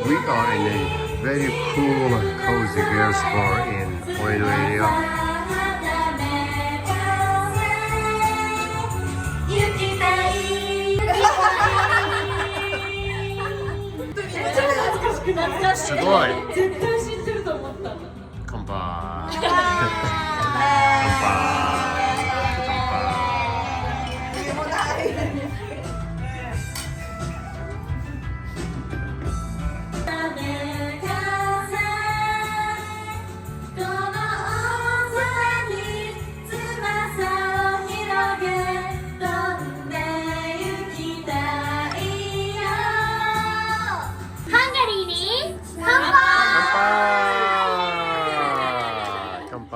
We are in a very cool, cozy girls bar in Oedo area. It's good. 乾杯。乾杯。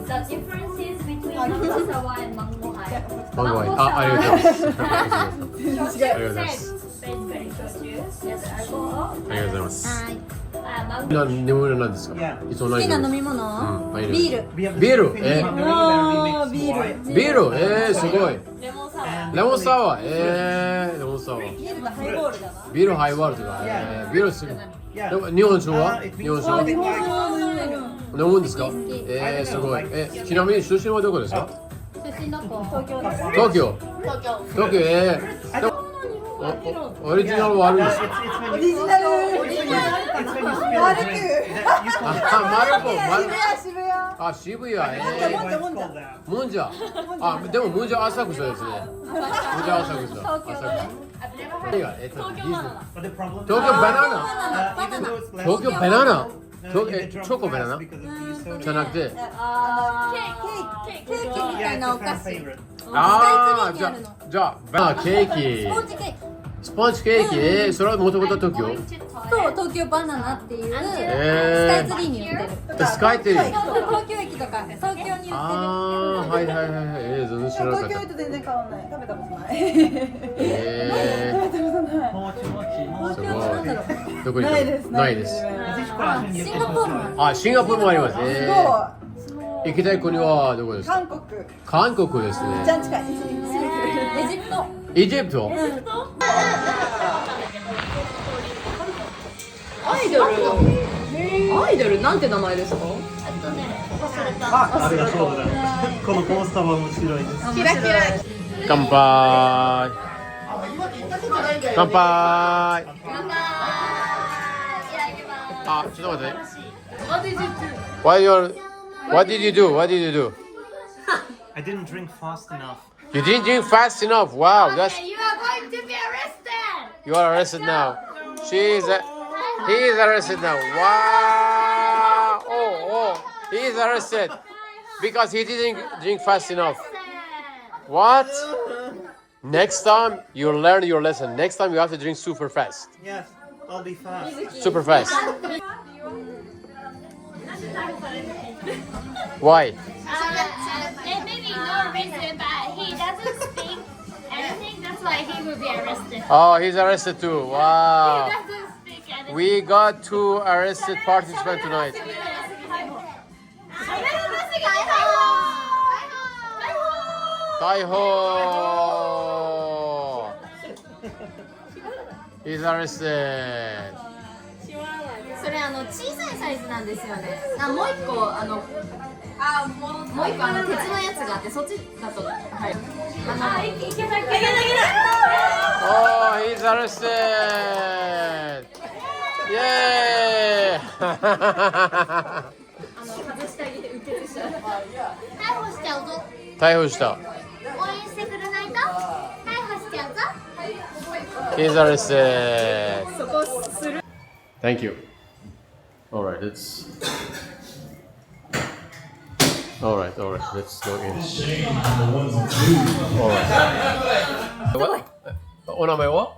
The differences between Nakasawa and Mango High. ありがとうございます。ありがとうございます。 Basically introduce as alcohol. ありがとうございます。Mango 飲み物なんですか？いつもない好きな飲み物、ビール。ビール？ビール？すごい。レモンサワー。レモンサワー。ビールがハイボールだな。ビールハイボールとか。ビールする。日本酒は？日本酒は？飲むんですか？すごい。ちなみに出身はどこですか？出身どこ？東京です。東京。オリジナルはあるんですか？オリジナル。渋谷。あ、渋谷。もんじゃ。あ、でももんじゃ浅草ですね。もんじゃ浅草。東京バナナ。東京バナナ。チョコバナナじゃなくて。ケーキみたいなお菓子。ああ、じゃあバナナケーキ。スポンジケーキ。それはもともと東京？そう、東京バナナっていうスカイツリーに売ってる。スカイツリー。東京駅とか東京に売ってる。ああ、はいはいはいはい。全然知らなかった。東京駅と全然変わらない。食べたことない。すごい。どこに？ないです。シンガポールも。あ、シンガポールもあります。行きたい国はどこですか？韓国ですね。じゃん近い。エジプト。エジプト？アイドルなんて名前ですか？ありがとうございます。このコースターは面白いです。キラキラ。乾杯。乾杯。あ、ちょっと待って。What did you do? I didn't drink fast enough. You didn't drink fast enough. Wow, that's. You are going to be arrested. You are arrested now. He is arrested now. Wow. Oh, he is arrested because he didn't drink fast enough. What? Next time you learn your lesson. Next time you have to drink super fast. Yes, I'll be fast. Super fast. Why? Maybe no reason, but he doesn't speak anything. That's why he will be arrested. Oh, he's arrested too. He Wow. doesn't speak anything. We got 2 arrested participants tonight. 逮捕 He's arrested. それ小さいサイズなんですよね。もう一個もう一個鉄のやつがあってそっちだとはい。いけない。Oh, he's arrested. Yay! 外してあげて受けしちゃう。逮捕しちゃうぞ。逮捕した。応援してくれないと逮捕しちゃうぞ。He's arrested. そこする。 Thank you. Alright, let's Alright, let's go in. Alright. What? お名前は？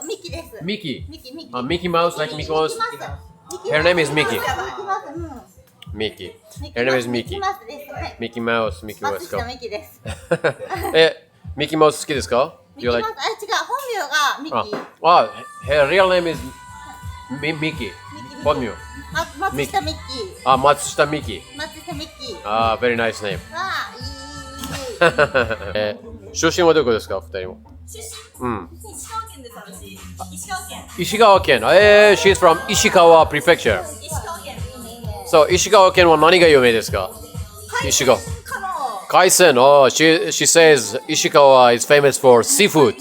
ミキです。ミキ。ミキ。Mickey Mouse, like Mickey Mouse. Her name is Mickey. Mickey. Her name is Mickey. Mickey Mouse, Mickey Mouse. 松下ミキです。ミッキーマウス好きですか？ミキマウス、違う、本名がミキ。Her real name is Mickey. 本名。松下ミッキー。松下ミキ。松下ミッキー。very nice name. いい。出身はどこですか、二人も。うん。石川県です、私。石川県。石川県。she's from 石川 prefecture。石川県。そう、石川県は何が有名ですか？石川。海鮮。Oh, she says 石川 is famous for seafood.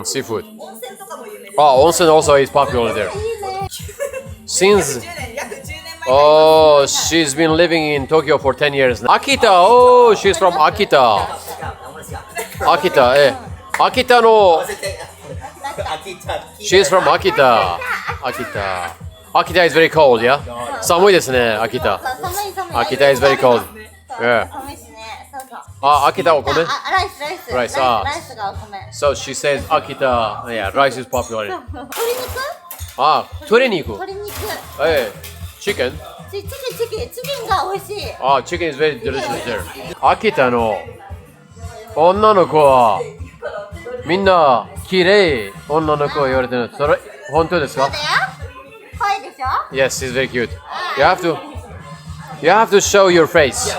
Seafood. 温泉とかも有名です。温泉 also is popular there. Since 約10年前。Oh, she's been living in Tokyo for 10 years now. Akita, oh, she's from Akita. Akita, Akita no. She's from Akita. Akita. Akita is very cold, yeah? 寒いですね、Akita. 寒い寒い。 Akita is very cold. Yeah. 寒いしね。そうそう。Akita お米？ライスライス。ライスライスがお米。 So she says Akita, yeah, rice is popular. 鶏肉？鶏肉。鶏肉。Chicken? チキンが美味しい。Chicken is very delicious there. 秋田の女の子はみんな綺麗女の子を言われてる。それ本当ですか？だよ。可愛いでしょ？ Yes, she's very cute. You have to show your face.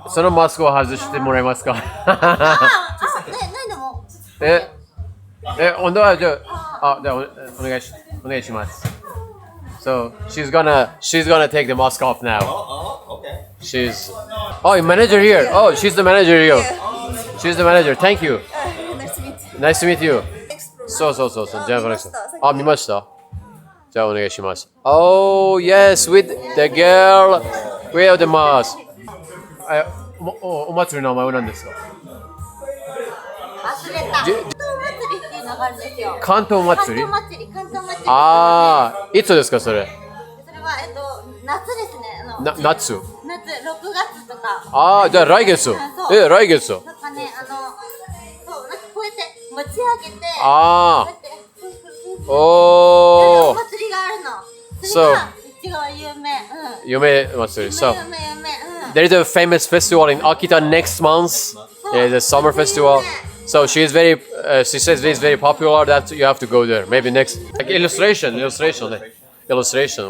そのマスクを外してもらえますか？ねでも。本当はじゃあお願いします。So she's gonna take the mask off now. Okay. She's manager here. Oh, she's the manager here. She's the manager. Thank you. Nice to meet you. そう。じゃあ見ました。じゃあお願いします。Oh yes, with the girl with the mask. お祭りの名前は何ですか？忘れた。関東祭りっていうのがあるんですよ。関東祭り。いつですかそれ？それは夏ですね。夏。6月とか。じゃあ来月。来月。なんかねそうなんかこうやって持ち上げて。お祭りがあるの。それが一番有名。祭り。So there is a famous festival in Akita next month. The summer festival. So she says it's very popular that you have to go there. Maybe next illustration.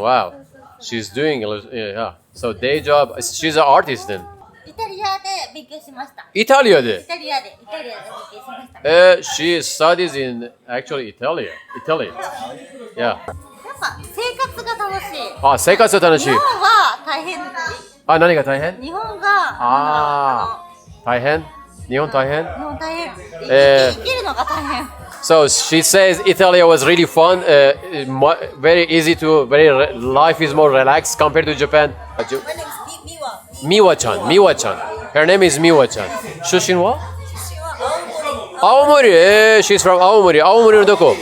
Wow, she's doing yeah. So day job. She's an artist then. イタリアで勉強しました。イタリアで。イタリアで勉強しました。She studies in actually Italy. Yeah. やっぱ生活が楽しい。生活が楽しい。日本は大変。何が大変？日本が大変？日本大変？日本大変。生きるのが大変。So she says Italy was really fun, very easy to, life is more relaxed compared to Japan. My name is Miwa-chan. Her name is Miwa-chan. 出身は？青森。She's from 青森。青森のどこ？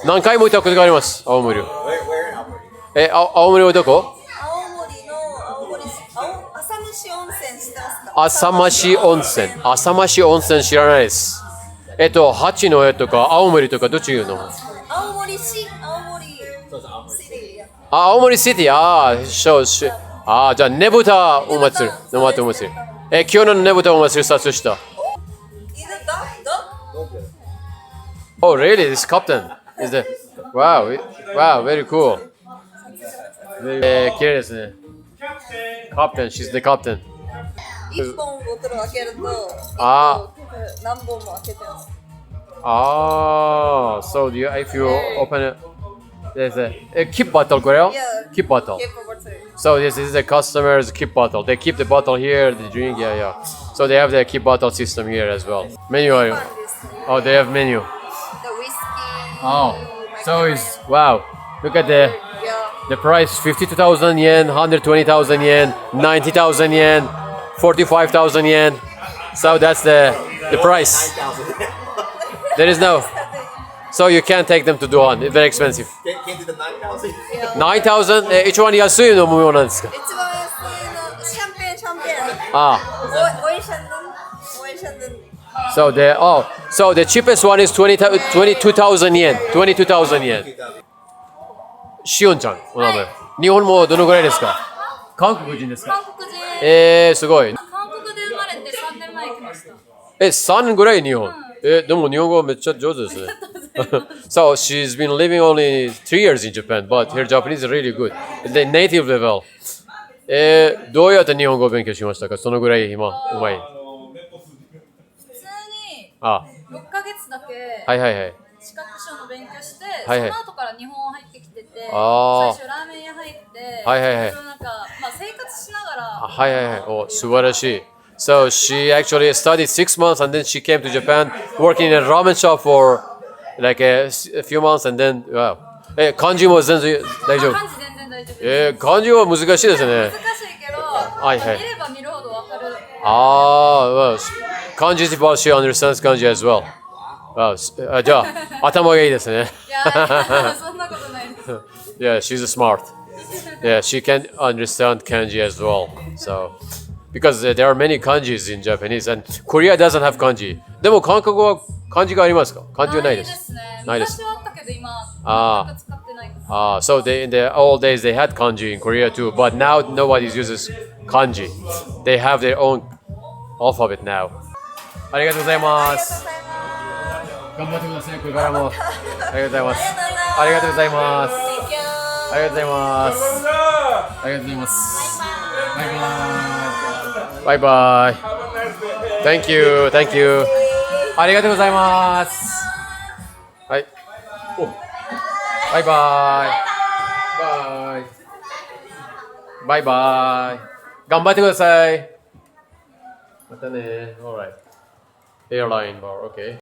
何回も行ったことがあります。青森。Where in Albury? 青森はどこ？浅間温泉知らないです。八戸とか青森とかどっち言うの？青森市。青森シティ。じゃあねぶたお祭り。今日のねぶたお祭り撮影した。Oh really? This captain is the wow, very cool. 綺麗ですね。Captain, she's the captain. 1本ボトル開けると何本も開けてます。So if you open it, there's a keep bottle, correct? Yeah. Keep bottle. So this is the customer's keep bottle. They keep the bottle here, they drink, yeah. So they have the keep bottle system here as well. Menu. They have menu. The whiskey. So it's wow. Look at the price: 52,000 yen, 120,000 yen, 90,000 yen, 45,000 yen. So that's the price. There is no. So you can't take them to Duan. It's very expensive. Can't do the 9,000? 9,000? 一番安い飲み物なんですか？一番安いのシャンペーン。おいしゃん。So the cheapest one is 22,000 yen. 22,000 yen. しおんちゃん、お名前。日本もどのぐらいですか？韓国人ですか？韓国人。すごい。韓国で生まれて3年前来ました。3年ぐらい日本。でも日本語めっちゃ上手ですね。So she's been living only 3 years in Japan, but her Japanese is really good. The native level. どうやって日本語を勉強しましたか？そのぐらい今、うまい。普通にあ、 6ヶ月だけはいはいはい。資格証の勉強して、はいはいその後から日本入ってきてて、最あー初ラーメン屋入って、はいはいはいそのなんか、まあ、生活しながら、はいはいはい。お、素晴らしい。So she actually studied 6 months and then she came to Japan working in a ramen shop for like a few months and then, wow. 漢字も全然大丈夫。漢字全然大丈夫です。漢字は難しいですね。難しいけど、はいはい見れば見るほどわかる。well, 漢字 well, she understands 漢字 as well. Wow. じゃあ、頭がいいですね。いや、そんなことないです。Yeah, she's smart. Yeah, she can understand kanji as well. So, because there are many kanjis in Japanese and Korea doesn't have kanji. でも韓国は漢字がありますか？漢字はないです。ね。ないです。昔はあったけど今、あー全く使ってないです。So in the old days they had kanji in Korea too, but now nobody uses kanji. They have their own alphabet now. ありがとうございます。頑張ってください、これからも。ありがとうございます。ありがとうございます。ありがとうございます。ありがとうございます。バイバイ。バイバイ。Thank you, thank you. ありがとうございます。はい。お。バイバイ。バイ。バイバイ。頑張ってください。またね。Alright. Airline bar, okay.